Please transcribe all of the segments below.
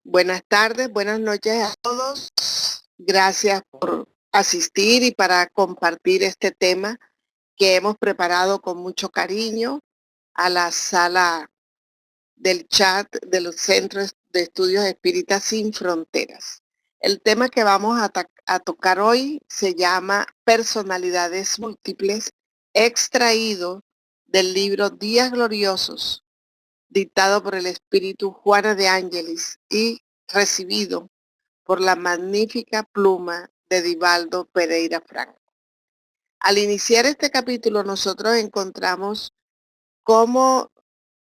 Buenas tardes, buenas noches a todos. Gracias por asistir y para compartir este tema que hemos preparado con mucho cariño a la sala del chat de los Centros de Estudios Espíritas Sin Fronteras. El tema que vamos a tocar hoy se llama Personalidades Múltiples, extraído del libro Días Gloriosos, dictado por el espíritu Juana de Ángelis y recibido por la magnífica pluma de Divaldo Pereira Franco. Al iniciar este capítulo nosotros encontramos cómo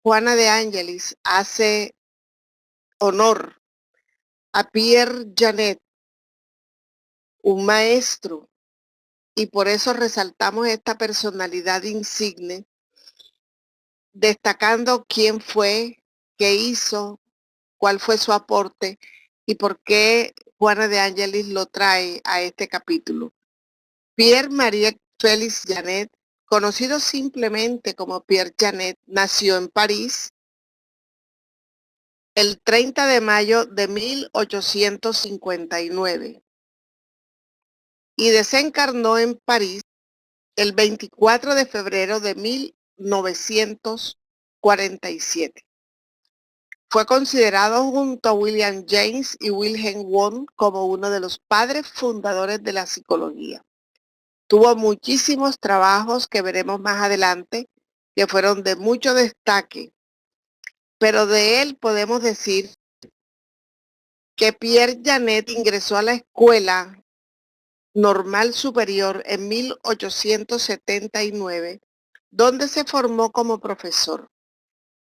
Juana de Ángelis hace honor a Pierre Janet, un maestro, y por eso resaltamos esta personalidad insigne, destacando quién fue, qué hizo, cuál fue su aporte y por qué Juana de Ángelis lo trae a este capítulo. Pierre Marie Félix Janet, conocido simplemente como Pierre Janet, nació en París el 30 de mayo de 1859 y desencarnó en París el 24 de febrero de 1947. Fue considerado junto a William James y Wilhelm Wundt como uno de los padres fundadores de la psicología. Tuvo muchísimos trabajos que veremos más adelante que fueron de mucho destaque, pero de él podemos decir que Pierre Janet ingresó a la escuela normal superior en 1879, donde se formó como profesor.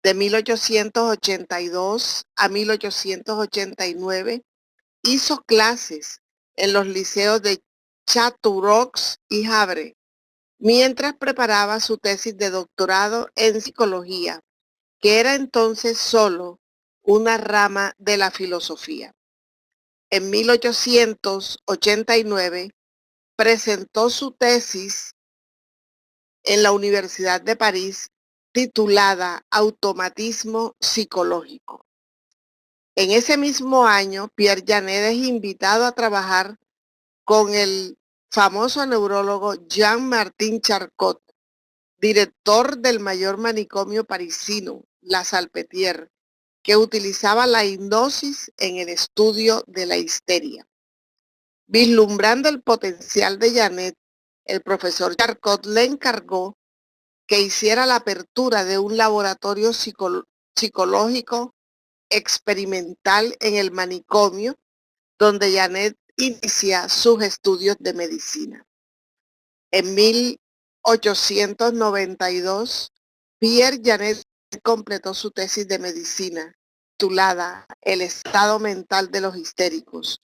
De 1882 a 1889 hizo clases en los liceos de Châteauroux y Havre, mientras preparaba su tesis de doctorado en psicología, que era entonces solo una rama de la filosofía. En 1889 presentó su tesis en la Universidad de París titulada Automatismo psicológico. En ese mismo año, Pierre Janet es invitado a trabajar con el famoso neurólogo Jean-Martin Charcot, director del mayor manicomio parisino, La Salpêtrière, que utilizaba la hipnosis en el estudio de la histeria. Vislumbrando el potencial de Janet, el profesor Charcot le encargó que hiciera la apertura de un laboratorio psicológico experimental en el manicomio, donde Janet inicia sus estudios de medicina. En 1892, Pierre Janet completó su tesis de medicina, titulada El estado mental de los histéricos,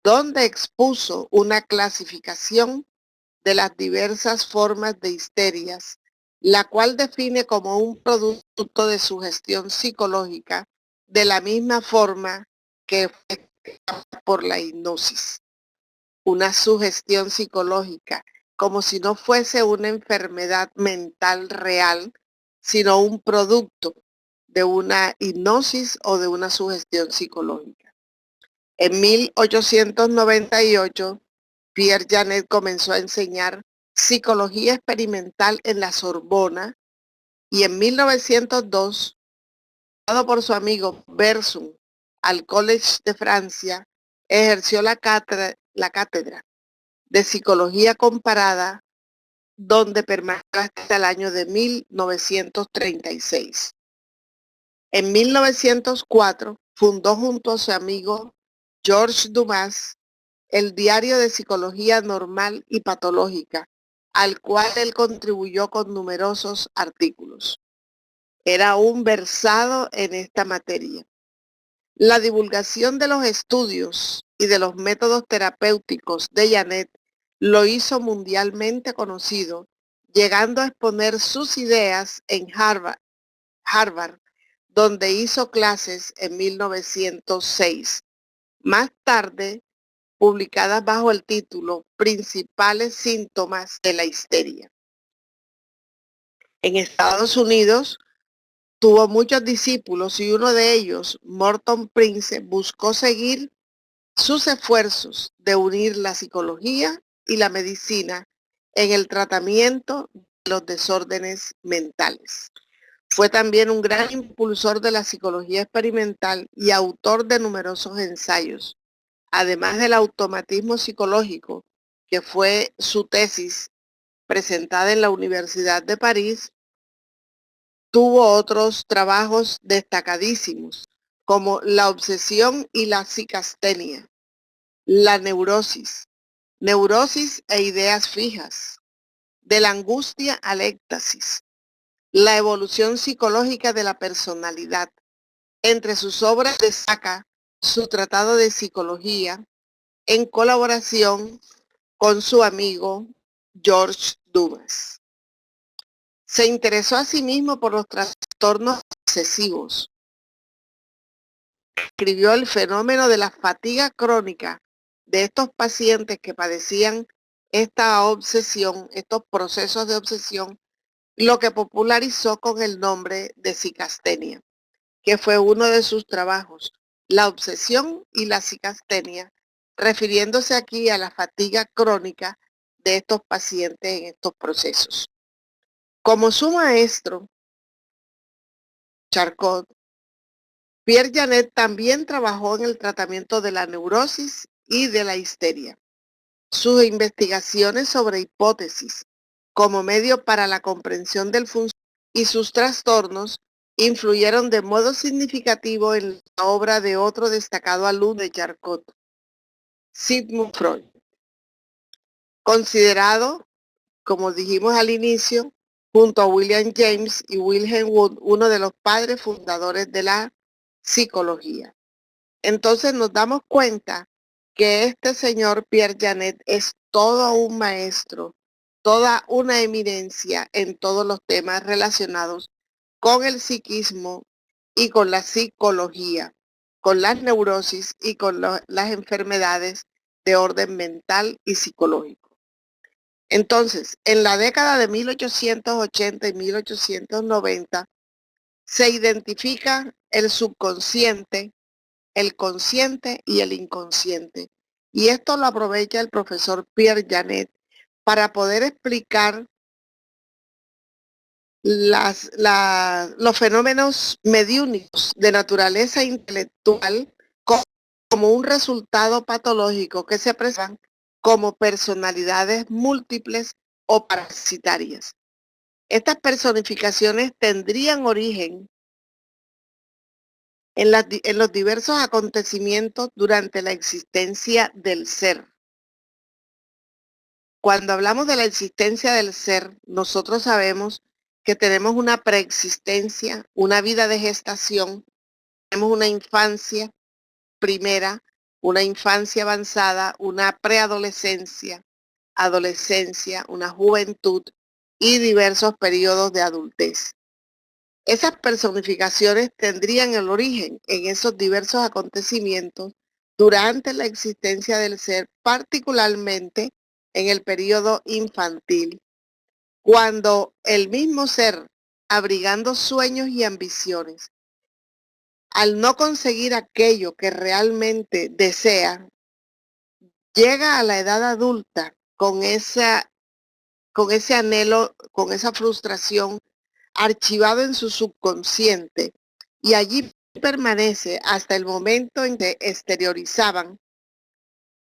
donde expuso una clasificación de las diversas formas de histerias, la cual define como un producto de sugestión psicológica de la misma forma que fue por la hipnosis. Una sugestión psicológica, como si no fuese una enfermedad mental real, sino un producto de una hipnosis o de una sugestión psicológica. En 1898, Pierre Janet comenzó a enseñar psicología experimental en la Sorbona y en 1902, dado por su amigo Bergson al College de Francia, ejerció la cátedra de psicología comparada, donde permaneció hasta el año de 1936. En 1904 fundó junto a su amigo Georges Dumas el Diario de Psicología Normal y Patológica, al cual él contribuyó con numerosos artículos. Era un versado en esta materia. La divulgación de los estudios y de los métodos terapéuticos de Janet lo hizo mundialmente conocido, llegando a exponer sus ideas en Harvard, donde hizo clases en 1906. Más tarde, publicadas bajo el título Principales síntomas de la histeria. En Estados Unidos, tuvo muchos discípulos y uno de ellos, Morton Prince, buscó seguir sus esfuerzos de unir la psicología y la medicina en el tratamiento de los desórdenes mentales. Fue también un gran impulsor de la psicología experimental y autor de numerosos ensayos. Además del automatismo psicológico, que fue su tesis presentada en la Universidad de París, tuvo otros trabajos destacadísimos, como la obsesión y la psicastenia, la neurosis e ideas fijas, de la angustia al éxtasis, la evolución psicológica de la personalidad. Entre sus obras destaca su tratado de psicología en colaboración con su amigo George Dumas. Se interesó asimismo por los trastornos obsesivos. Escribió el fenómeno de la fatiga crónica de estos pacientes que padecían esta obsesión, estos procesos de obsesión, lo que popularizó con el nombre de psicastenia, que fue uno de sus trabajos, la obsesión y la psicastenia, refiriéndose aquí a la fatiga crónica de estos pacientes en estos procesos. Como su maestro, Charcot, Pierre Janet también trabajó en el tratamiento de la neurosis y de la histeria. Sus investigaciones sobre hipótesis como medio para la comprensión del funcionamiento y sus trastornos influyeron de modo significativo en la obra de otro destacado alumno de Charcot, Sigmund Freud, considerado, como dijimos al inicio, junto a William James y Wilhelm Wundt, uno de los padres fundadores de la psicología. Entonces nos damos cuenta que este señor Pierre Janet es todo un maestro, toda una eminencia en todos los temas relacionados con el psiquismo y con la psicología, con las neurosis y con las enfermedades de orden mental y psicológico. Entonces, en la década de 1880 y 1890 se identifica el subconsciente, el consciente y el inconsciente. Y esto lo aprovecha el profesor Pierre Janet para poder explicar los fenómenos mediúnicos de naturaleza intelectual como un resultado patológico que se presentan como personalidades múltiples o parasitarias. Estas personificaciones tendrían origen en los diversos acontecimientos durante la existencia del ser. Cuando hablamos de la existencia del ser, nosotros sabemos que tenemos una preexistencia, una vida de gestación, tenemos una infancia primera, una infancia avanzada, una preadolescencia, adolescencia, una juventud y diversos periodos de adultez. Esas personificaciones tendrían el origen en esos diversos acontecimientos durante la existencia del ser, particularmente en el periodo infantil, cuando el mismo ser, abrigando sueños y ambiciones, al no conseguir aquello que realmente desea, llega a la edad adulta con ese anhelo, con esa frustración archivado en su subconsciente y allí permanece hasta el momento en que exteriorizaban,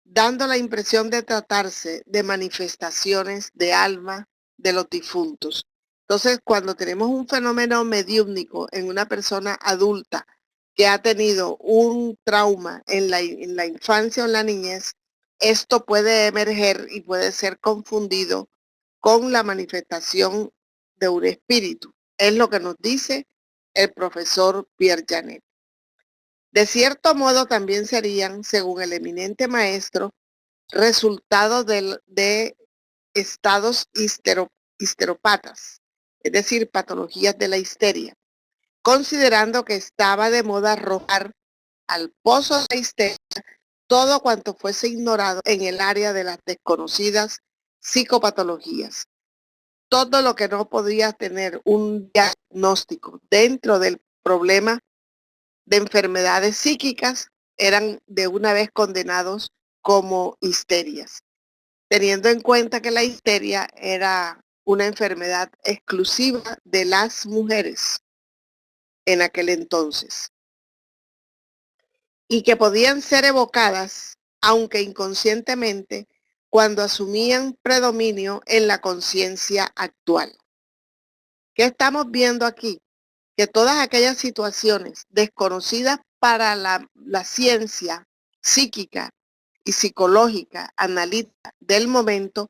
dando la impresión de tratarse de manifestaciones de alma de los difuntos. Entonces, cuando tenemos un fenómeno mediúmnico en una persona adulta que ha tenido un trauma en la infancia o en la niñez, esto puede emerger y puede ser confundido con la manifestación de un espíritu. Es lo que nos dice el profesor Pierre Janet. De cierto modo también serían, según el eminente maestro, resultados de estados histeropatas, es decir, patologías de la histeria, considerando que estaba de moda arrojar al pozo de la histeria todo cuanto fuese ignorado en el área de las desconocidas psicopatologías. todo lo que no podía tener un diagnóstico dentro del problema de enfermedades psíquicas eran de una vez condenados como histerias, teniendo en cuenta que la histeria era una enfermedad exclusiva de las mujeres en aquel entonces y que podían ser evocadas, aunque inconscientemente, cuando asumían predominio en la conciencia actual. ¿Qué estamos viendo aquí? Que todas aquellas situaciones desconocidas para la ciencia psíquica y psicológica, analítica del momento,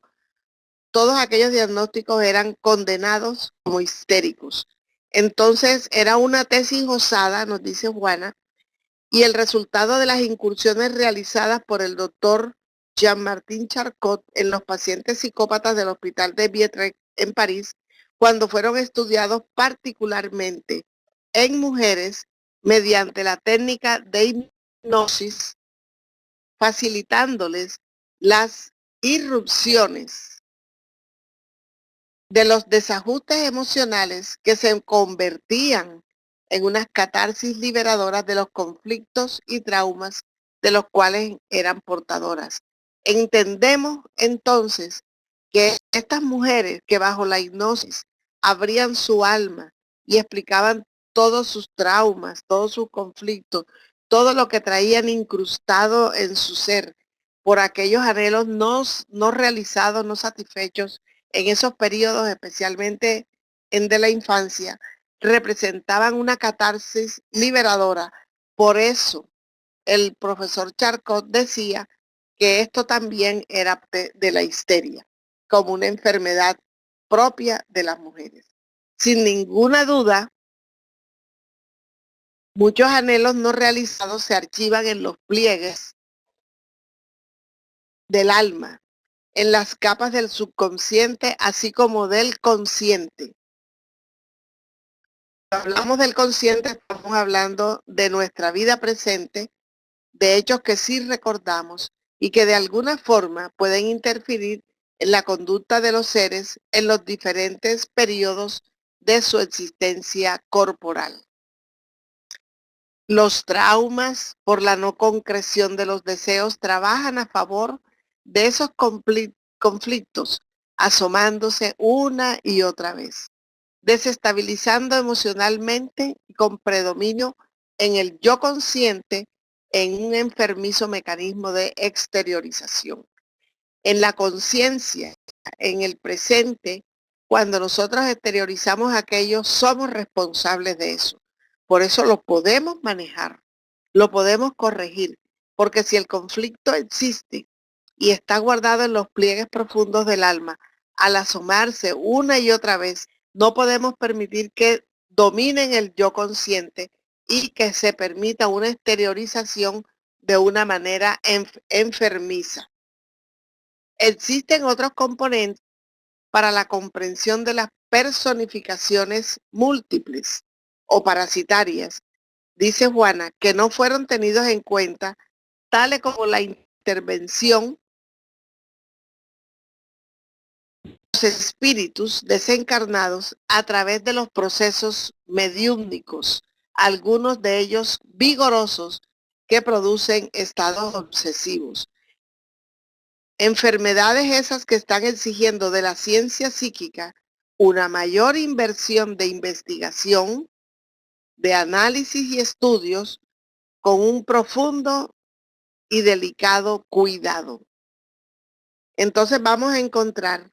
todos aquellos diagnósticos eran condenados como histéricos. Entonces era una tesis osada, nos dice Juana, y el resultado de las incursiones realizadas por el doctor Jean-Martin Charcot en los pacientes psicópatas del Hospital de Vitré en París, cuando fueron estudiados particularmente en mujeres mediante la técnica de hipnosis, facilitándoles las irrupciones de los desajustes emocionales que se convertían en unas catarsis liberadoras de los conflictos y traumas de los cuales eran portadoras. Entendemos entonces que estas mujeres que bajo la hipnosis abrían su alma y explicaban todos sus traumas, todos sus conflictos, todo lo que traían incrustado en su ser por aquellos anhelos no realizados, no satisfechos, en esos periodos, especialmente en de la infancia, representaban una catarsis liberadora. Por eso el profesor Charcot decía que esto también era de la histeria, como una enfermedad propia de las mujeres. Sin ninguna duda, muchos anhelos no realizados se archivan en los pliegues del alma, en las capas del subconsciente, así como del consciente. Hablamos del consciente, estamos hablando de nuestra vida presente, de hechos que sí recordamos y que de alguna forma pueden interferir en la conducta de los seres en los diferentes periodos de su existencia corporal. Los traumas por la no concreción de los deseos trabajan a favor de esos conflictos, asomándose una y otra vez, desestabilizando emocionalmente y con predominio en el yo consciente en un enfermizo mecanismo de exteriorización. En la conciencia, en el presente, cuando nosotros exteriorizamos aquello, somos responsables de eso. Por eso lo podemos manejar, lo podemos corregir, porque si el conflicto existe y está guardado en los pliegues profundos del alma, al asomarse una y otra vez, no podemos permitir que dominen el yo consciente y que se permita una exteriorización de una manera enfermiza. Existen otros componentes para la comprensión de las personificaciones múltiples o parasitarias, dice Juana, que no fueron tenidos en cuenta, tales como la intervención de los espíritus desencarnados a través de los procesos mediúmnicos, algunos de ellos vigorosos que producen estados obsesivos. Enfermedades esas que están exigiendo de la ciencia psíquica una mayor inversión de investigación, de análisis y estudios con un profundo y delicado cuidado. Entonces vamos a encontrar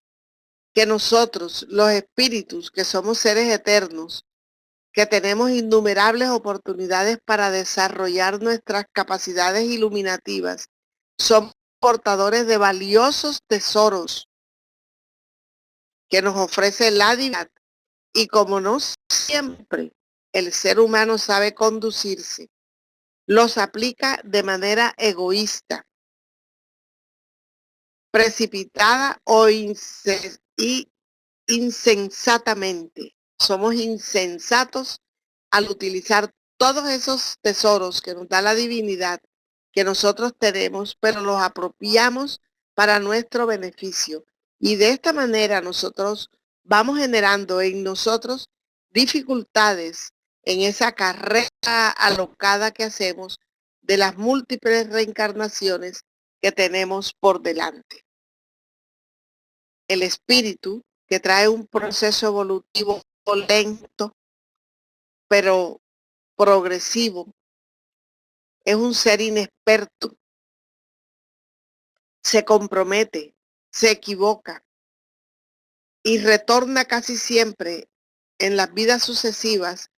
que nosotros, los espíritus, que somos seres eternos, que tenemos innumerables oportunidades para desarrollar nuestras capacidades iluminativas, somos portadores de valiosos tesoros que nos ofrece la divinidad. Y como no siempre el ser humano sabe conducirse, los aplica de manera egoísta, precipitada y insensatamente. Somos insensatos al utilizar todos esos tesoros que nos da la divinidad que nosotros tenemos, pero los apropiamos para nuestro beneficio. Y de esta manera nosotros vamos generando en nosotros dificultades en esa carrera alocada que hacemos de las múltiples reencarnaciones que tenemos por delante. El espíritu, que trae un proceso evolutivo lento, pero progresivo, es un ser inexperto, se compromete, se equivoca y retorna casi siempre en las vidas sucesivas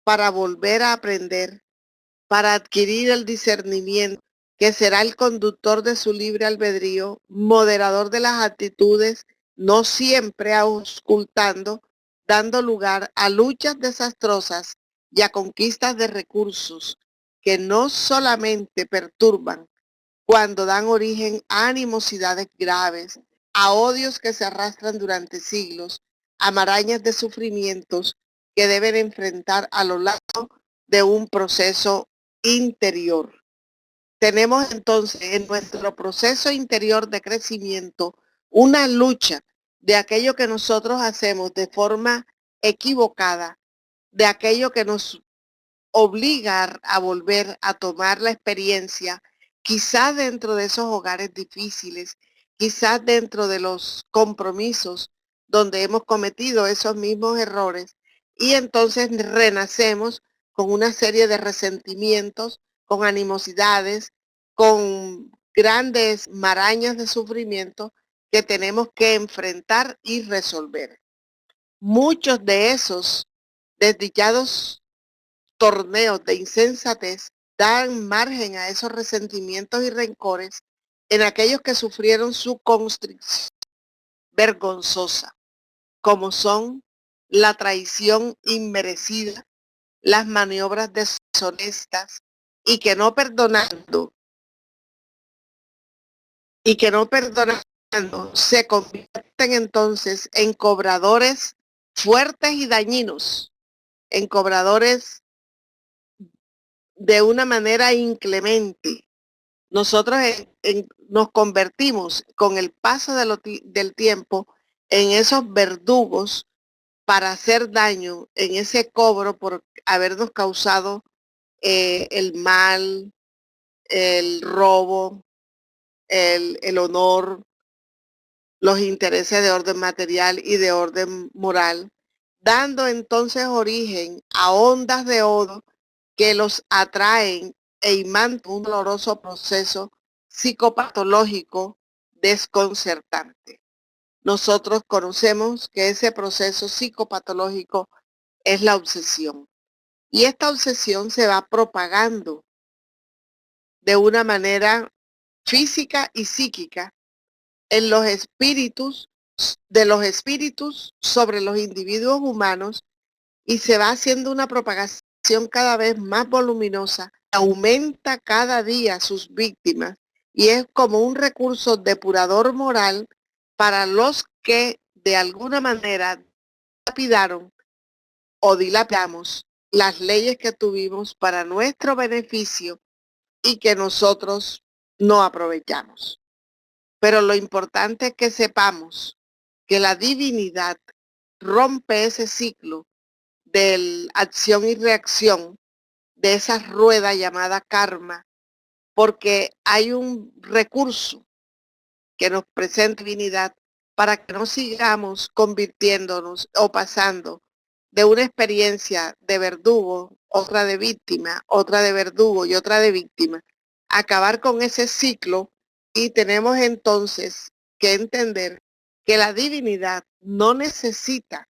para volver a aprender, para adquirir el discernimiento que será el conductor de su libre albedrío, moderador de las actitudes, no siempre auscultando, dando lugar a luchas desastrosas y a conquistas de recursos que no solamente perturban, cuando dan origen a animosidades graves, a odios que se arrastran durante siglos, a marañas de sufrimientos que deben enfrentar a lo largo de un proceso interior. Tenemos entonces en nuestro proceso interior de crecimiento una lucha de aquello que nosotros hacemos de forma equivocada, de aquello que nos obligar a volver a tomar la experiencia, quizás dentro de esos hogares difíciles, quizás dentro de los compromisos donde hemos cometido esos mismos errores, y entonces renacemos con una serie de resentimientos, con animosidades, con grandes marañas de sufrimiento que tenemos que enfrentar y resolver. Muchos de esos desdichados torneos de insensatez dan margen a esos resentimientos y rencores en aquellos que sufrieron su constricción vergonzosa, como son la traición inmerecida, las maniobras deshonestas y que no perdonando, se convierten entonces en cobradores fuertes y dañinos, en cobradores de una manera inclemente. Nosotros nos convertimos con el paso del tiempo en esos verdugos para hacer daño en ese cobro por habernos causado el mal, el robo, el honor, los intereses de orden material y de orden moral, dando entonces origen a ondas de odio que los atraen e imantan un doloroso proceso psicopatológico desconcertante. Nosotros conocemos que ese proceso psicopatológico es la obsesión. Y esta obsesión se va propagando de una manera física y psíquica en los espíritus, de los espíritus sobre los individuos humanos, y se va haciendo una propagación cada vez más voluminosa, aumenta cada día sus víctimas y es como un recurso depurador moral para los que de alguna manera dilapidaron o dilapidamos las leyes que tuvimos para nuestro beneficio y que nosotros no aprovechamos. Pero lo importante es que sepamos que la divinidad rompe ese ciclo de acción y reacción, de esa rueda llamada karma, porque hay un recurso que nos presenta divinidad para que no sigamos convirtiéndonos o pasando de una experiencia de verdugo, otra de víctima, otra de verdugo y otra de víctima, acabar con ese ciclo. Y tenemos entonces que entender que la divinidad no necesita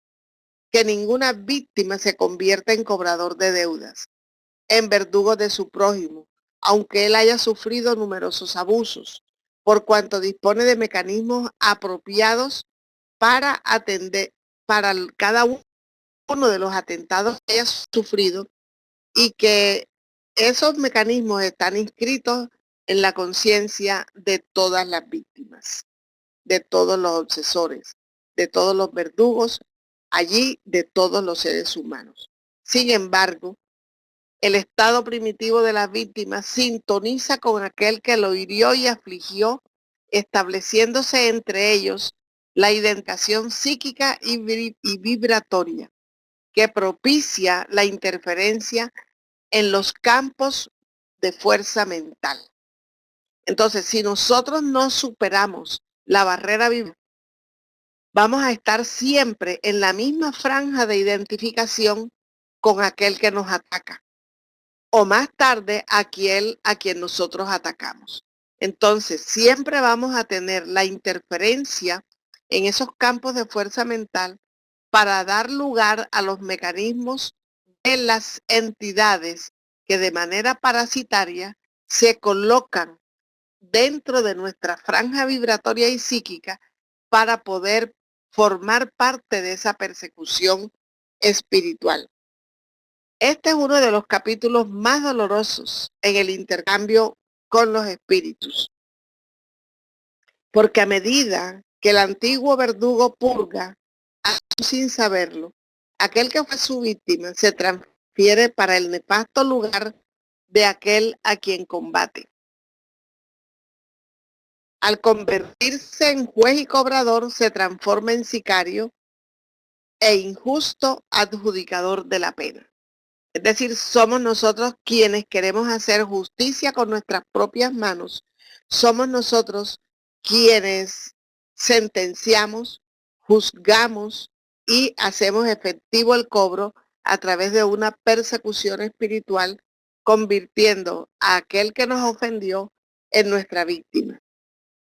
que ninguna víctima se convierta en cobrador de deudas, en verdugo de su prójimo, aunque él haya sufrido numerosos abusos, por cuanto dispone de mecanismos apropiados para atender para cada uno de los atentados que haya sufrido, y que esos mecanismos están inscritos en la conciencia de todas las víctimas, de todos los obsesores, de todos los verdugos, allí de todos los seres humanos. Sin embargo, el estado primitivo de las víctimas sintoniza con aquel que lo hirió y afligió, estableciéndose entre ellos la identificación psíquica y vibratoria que propicia la interferencia en los campos de fuerza mental. Entonces, si nosotros no superamos la barrera vibratoria, vamos a estar siempre en la misma franja de identificación con aquel que nos ataca, o más tarde aquel a quien nosotros atacamos. Entonces, siempre vamos a tener la interferencia en esos campos de fuerza mental para dar lugar a los mecanismos de las entidades que de manera parasitaria se colocan dentro de nuestra franja vibratoria y psíquica para poder formar parte de esa persecución espiritual. Este es uno de los capítulos más dolorosos en el intercambio con los espíritus, porque a medida que el antiguo verdugo purga, aún sin saberlo, aquel que fue su víctima se transfiere para el nefasto lugar de aquel a quien combate. Al convertirse en juez y cobrador, se transforma en sicario e injusto adjudicador de la pena. Es decir, somos nosotros quienes queremos hacer justicia con nuestras propias manos. Somos nosotros quienes sentenciamos, juzgamos y hacemos efectivo el cobro a través de una persecución espiritual, convirtiendo a aquel que nos ofendió en nuestra víctima.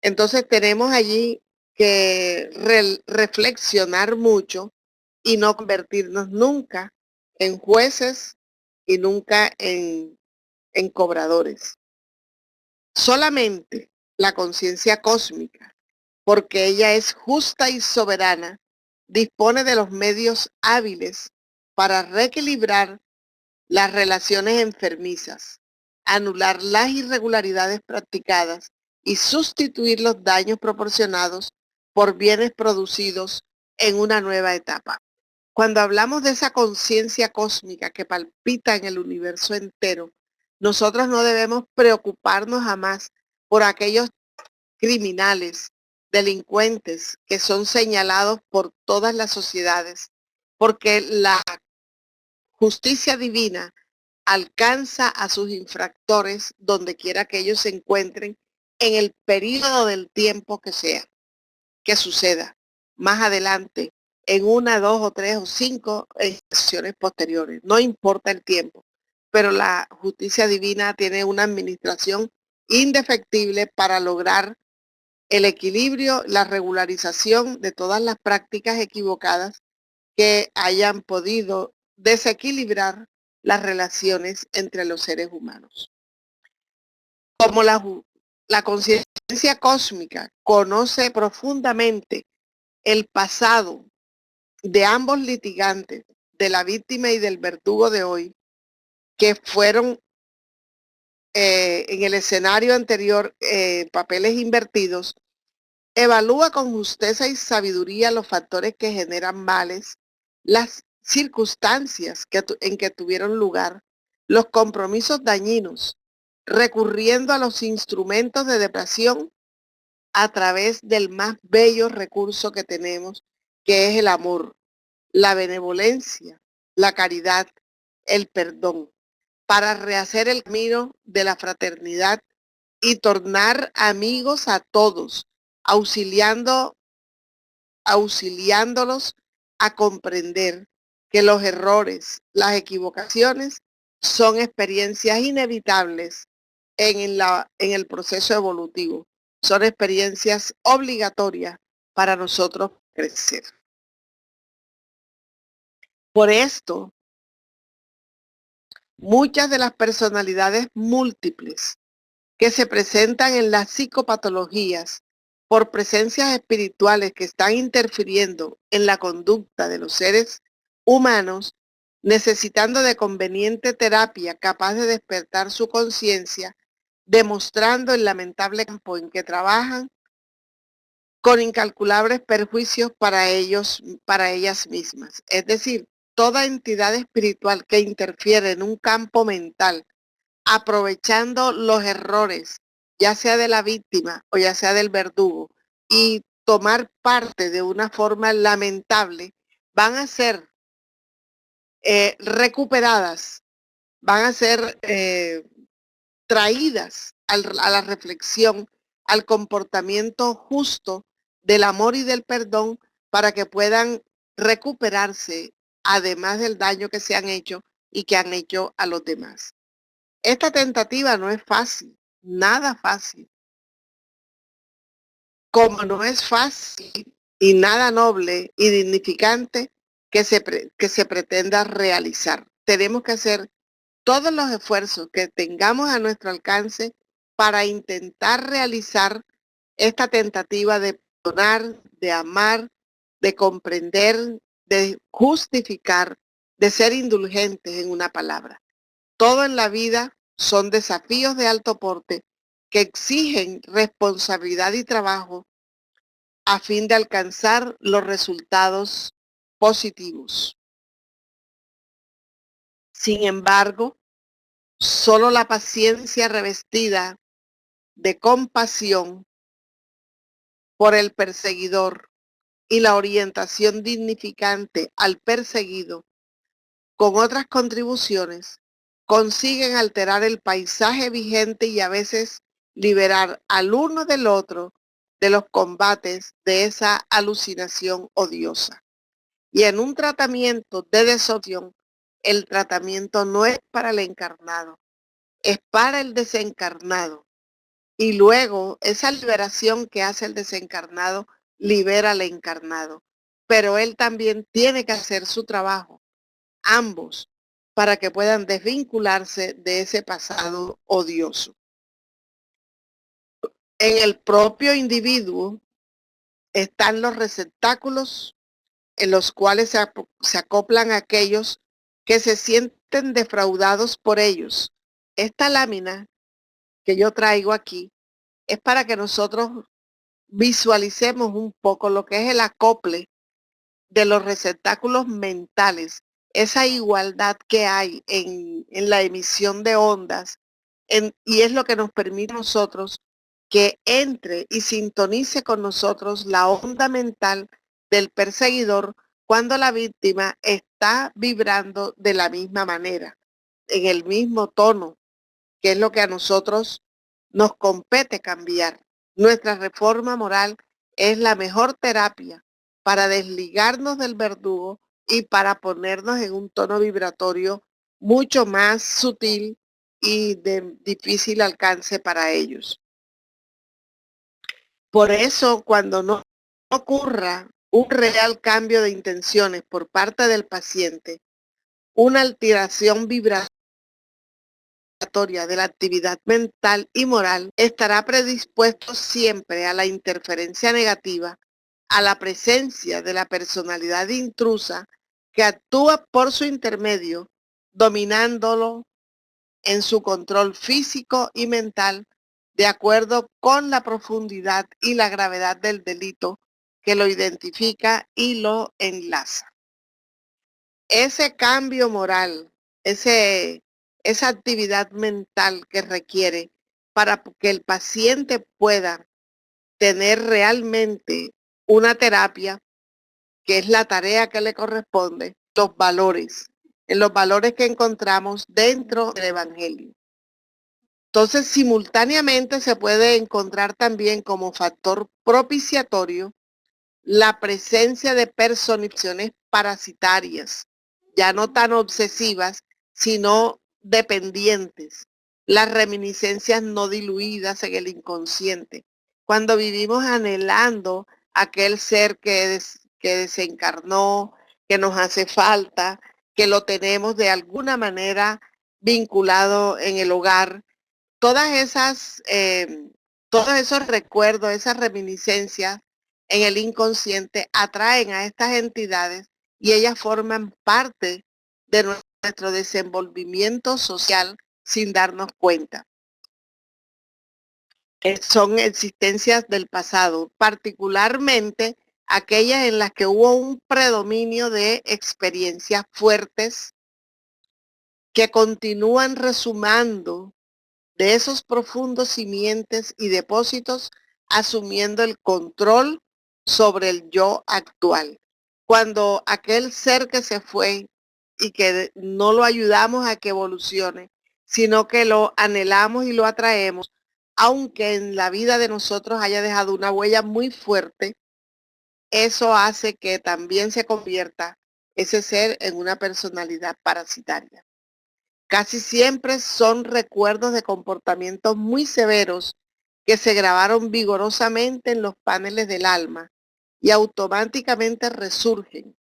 Entonces tenemos allí que reflexionar mucho y no convertirnos nunca en jueces y nunca en cobradores. Solamente la conciencia cósmica, porque ella es justa y soberana, dispone de los medios hábiles para reequilibrar las relaciones enfermizas, anular las irregularidades practicadas y sustituir los daños proporcionados por bienes producidos en una nueva etapa. Cuando hablamos de esa conciencia cósmica que palpita en el universo entero, nosotros no debemos preocuparnos jamás por aquellos criminales, delincuentes que son señalados por todas las sociedades, porque la justicia divina alcanza a sus infractores donde quiera que ellos se encuentren en el periodo del tiempo que sea, que suceda más adelante, en una, dos o tres o cinco sesiones posteriores. No importa el tiempo, pero la justicia divina tiene una administración indefectible para lograr el equilibrio, la regularización de todas las prácticas equivocadas que hayan podido desequilibrar las relaciones entre los seres humanos. Como la conciencia cósmica conoce profundamente el pasado de ambos litigantes, de la víctima y del verdugo de hoy, que fueron en el escenario anterior papeles invertidos, evalúa con justeza y sabiduría los factores que generan males, las circunstancias en que tuvieron lugar, los compromisos dañinos, recurriendo a los instrumentos de depresión a través del más bello recurso que tenemos, que es el amor, la benevolencia, la caridad, el perdón, para rehacer el camino de la fraternidad y tornar amigos a todos, auxiliándolos a comprender que los errores, las equivocaciones son experiencias inevitables en el proceso evolutivo. Son experiencias obligatorias para nosotros crecer. Por esto, muchas de las personalidades múltiples que se presentan en las psicopatologías por presencias espirituales que están interfiriendo en la conducta de los seres humanos, necesitando de conveniente terapia capaz de despertar su conciencia, demostrando el lamentable campo en que trabajan con incalculables perjuicios para ellos, para ellas mismas. Es decir, toda entidad espiritual que interfiere en un campo mental, aprovechando los errores, ya sea de la víctima o ya sea del verdugo, y tomar parte de una forma lamentable van a ser recuperadas, van a ser traídas a la reflexión, al comportamiento justo del amor y del perdón para que puedan recuperarse, además del daño que se han hecho y que han hecho a los demás. Esta tentativa no es fácil, nada fácil. Como no es fácil y nada noble y dignificante que se pretenda realizar. Tenemos que hacer todos los esfuerzos que tengamos a nuestro alcance para intentar realizar esta tentativa de perdonar, de amar, de comprender, de justificar, de ser indulgentes en una palabra. Todo en la vida son desafíos de alto porte que exigen responsabilidad y trabajo a fin de alcanzar los resultados positivos. Sin embargo, solo la paciencia revestida de compasión por el perseguidor y la orientación dignificante al perseguido con otras contribuciones consiguen alterar el paisaje vigente y a veces liberar al uno del otro de los combates de esa alucinación odiosa. Y en un tratamiento de desopción, el tratamiento no es para el encarnado, es para el desencarnado. Y luego esa liberación que hace el desencarnado libera al encarnado. Pero él también tiene que hacer su trabajo, ambos, para que puedan desvincularse de ese pasado odioso. En el propio individuo están los receptáculos en los cuales se acoplan aquellos que se sienten defraudados por ellos. Esta lámina que yo traigo aquí es para que nosotros visualicemos un poco lo que es el acople de los receptáculos mentales, esa igualdad que hay en la emisión de ondas, y es lo que nos permite a nosotros que entre y sintonice con nosotros la onda mental del perseguidor cuando la víctima está vibrando de la misma manera, en el mismo tono, que es lo que a nosotros nos compete cambiar. Nuestra reforma moral es la mejor terapia para desligarnos del verdugo y para ponernos en un tono vibratorio mucho más sutil y de difícil alcance para ellos. Por eso, cuando no ocurra un real cambio de intenciones por parte del paciente, una alteración vibratoria de la actividad mental y moral, estará predispuesto siempre a la interferencia negativa, a la presencia de la personalidad intrusa que actúa por su intermedio, dominándolo en su control físico y mental de acuerdo con la profundidad y la gravedad del delito que lo identifica y lo enlaza. Ese cambio moral, esa actividad mental que requiere para que el paciente pueda tener realmente una terapia, que es la tarea que le corresponde, los valores, en los valores que encontramos dentro del Evangelio. Entonces, simultáneamente se puede encontrar también como factor propiciatorio la presencia de personificaciones parasitarias, ya no tan obsesivas, sino dependientes, las reminiscencias no diluidas en el inconsciente. Cuando vivimos anhelando aquel ser que desencarnó, que nos hace falta, que lo tenemos de alguna manera vinculado en el hogar, todas esas, todos esos recuerdos, esas reminiscencias en el inconsciente atraen a estas entidades y ellas forman parte de nuestro desenvolvimiento social sin darnos cuenta. Son existencias del pasado, particularmente aquellas en las que hubo un predominio de experiencias fuertes que continúan resumando de esos profundos simientes y depósitos, asumiendo el control sobre el yo actual. Cuando aquel ser que se fue y que no lo ayudamos a que evolucione, sino que lo anhelamos y lo atraemos, aunque en la vida de nosotros haya dejado una huella muy fuerte, eso hace que también se convierta ese ser en una personalidad parasitaria. Casi siempre son recuerdos de comportamientos muy severos que se grabaron vigorosamente en los paneles del alma y automáticamente resurgen,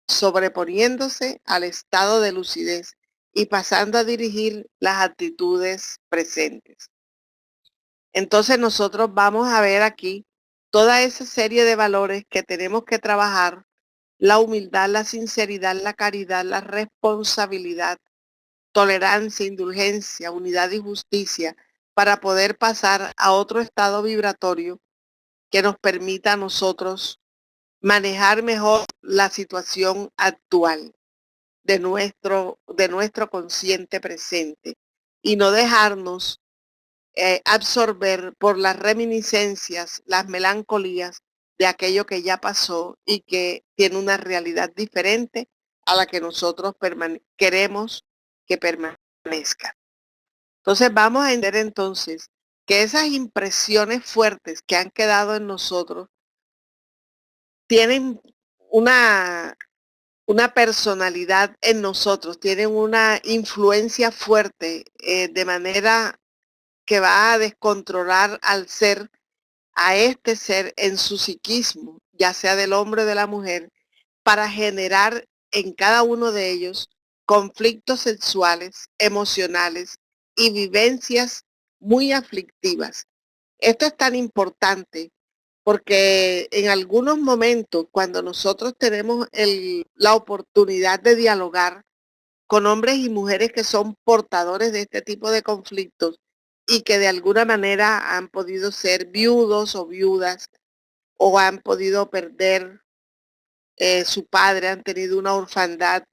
sobreponiéndose al estado de lucidez y pasando a dirigir las actitudes presentes. Entonces nosotros vamos a ver aquí toda esa serie de valores que tenemos que trabajar: la humildad, la sinceridad, la caridad, la responsabilidad, tolerancia, indulgencia, unidad y justicia, para poder pasar a otro estado vibratorio que nos permita a nosotros manejar mejor la situación actual de nuestro consciente presente y no dejarnos absorber por las reminiscencias, las melancolías de aquello que ya pasó y que tiene una realidad diferente a la que nosotros queremos que permanezca. Entonces vamos a entender entonces que esas impresiones fuertes que han quedado en nosotros tienen una, una personalidad en nosotros, tienen una influencia fuerte, de manera que va a descontrolar al ser, a este ser en su psiquismo, ya sea del hombre o de la mujer, para generar en cada uno de ellos conflictos sexuales, emocionales y vivencias muy aflictivas. Esto es tan importante porque en algunos momentos, cuando nosotros tenemos la oportunidad de dialogar con hombres y mujeres que son portadores de este tipo de conflictos y que de alguna manera han podido ser viudos o viudas, o han podido perder su padre, han tenido una orfandad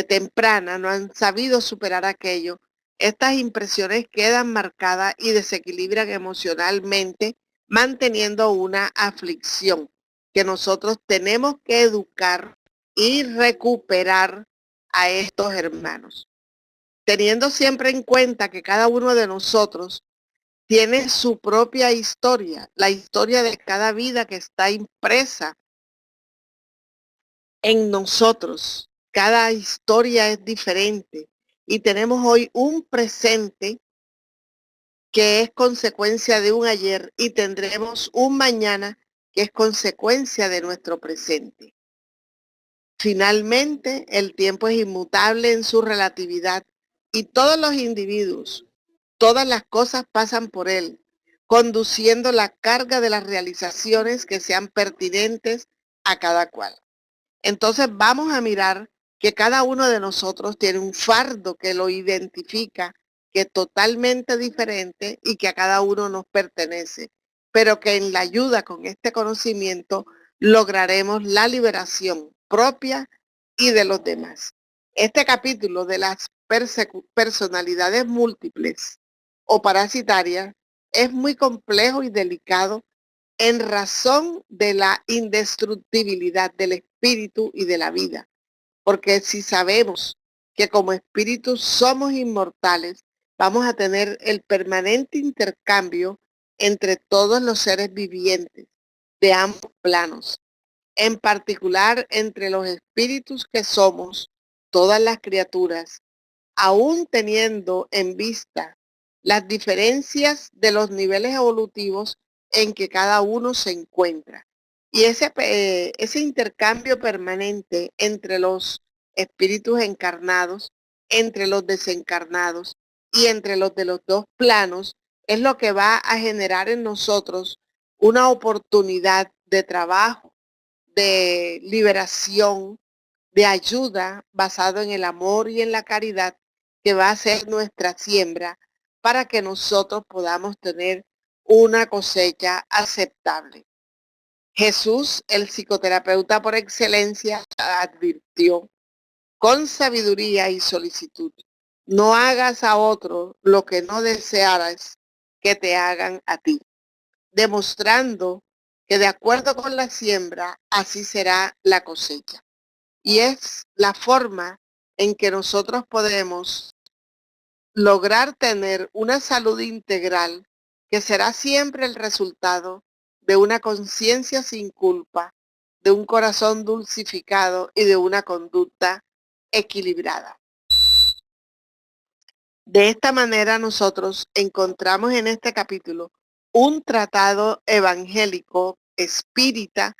temprana, no han sabido superar aquello, estas impresiones quedan marcadas y desequilibran emocionalmente, manteniendo una aflicción que nosotros tenemos que educar y recuperar a estos hermanos, teniendo siempre en cuenta que cada uno de nosotros tiene su propia historia, la historia de cada vida que está impresa en nosotros. Cada historia es diferente y tenemos hoy un presente que es consecuencia de un ayer y tendremos un mañana que es consecuencia de nuestro presente. Finalmente, el tiempo es inmutable en su relatividad y todos los individuos, todas las cosas pasan por él, conduciendo la carga de las realizaciones que sean pertinentes a cada cual. Entonces vamos a mirar que cada uno de nosotros tiene un fardo que lo identifica, que es totalmente diferente y que a cada uno nos pertenece, pero que en la ayuda con este conocimiento lograremos la liberación propia y de los demás. Este capítulo de las personalidades múltiples o parasitarias es muy complejo y delicado en razón de la indestructibilidad del espíritu y de la vida. Porque si sabemos que como espíritus somos inmortales, vamos a tener el permanente intercambio entre todos los seres vivientes de ambos planos, en particular entre los espíritus que somos todas las criaturas, aún teniendo en vista las diferencias de los niveles evolutivos en que cada uno se encuentra. Y ese intercambio permanente entre los espíritus encarnados, entre los desencarnados y entre los de los dos planos es lo que va a generar en nosotros una oportunidad de trabajo, de liberación, de ayuda basado en el amor y en la caridad, que va a ser nuestra siembra para que nosotros podamos tener una cosecha aceptable. Jesús, el psicoterapeuta por excelencia, advirtió con sabiduría y solicitud: no hagas a otro lo que no desearas que te hagan a ti, demostrando que de acuerdo con la siembra, así será la cosecha. Y es la forma en que nosotros podemos lograr tener una salud integral que será siempre el resultado de una conciencia sin culpa, de un corazón dulcificado y de una conducta equilibrada. De esta manera nosotros encontramos en este capítulo un tratado evangélico espírita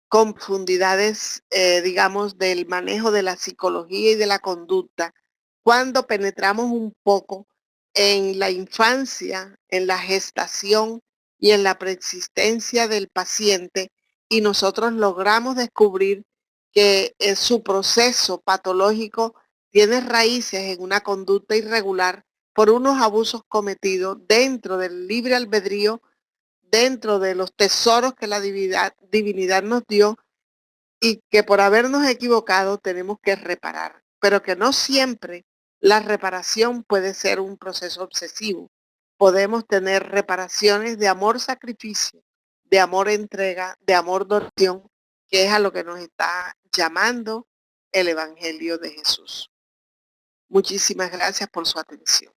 con profundidades, digamos, del manejo de la psicología y de la conducta, cuando penetramos un poco en la infancia, en la gestación y en la preexistencia del paciente, y nosotros logramos descubrir que su proceso patológico tiene raíces en una conducta irregular por unos abusos cometidos dentro del libre albedrío, dentro de los tesoros que la divinidad nos dio y que por habernos equivocado tenemos que reparar, pero que no siempre la reparación puede ser un proceso obsesivo. Podemos tener reparaciones de amor-sacrificio, de amor-entrega, de amor-donación, que es a lo que nos está llamando el Evangelio de Jesús. Muchísimas gracias por su atención.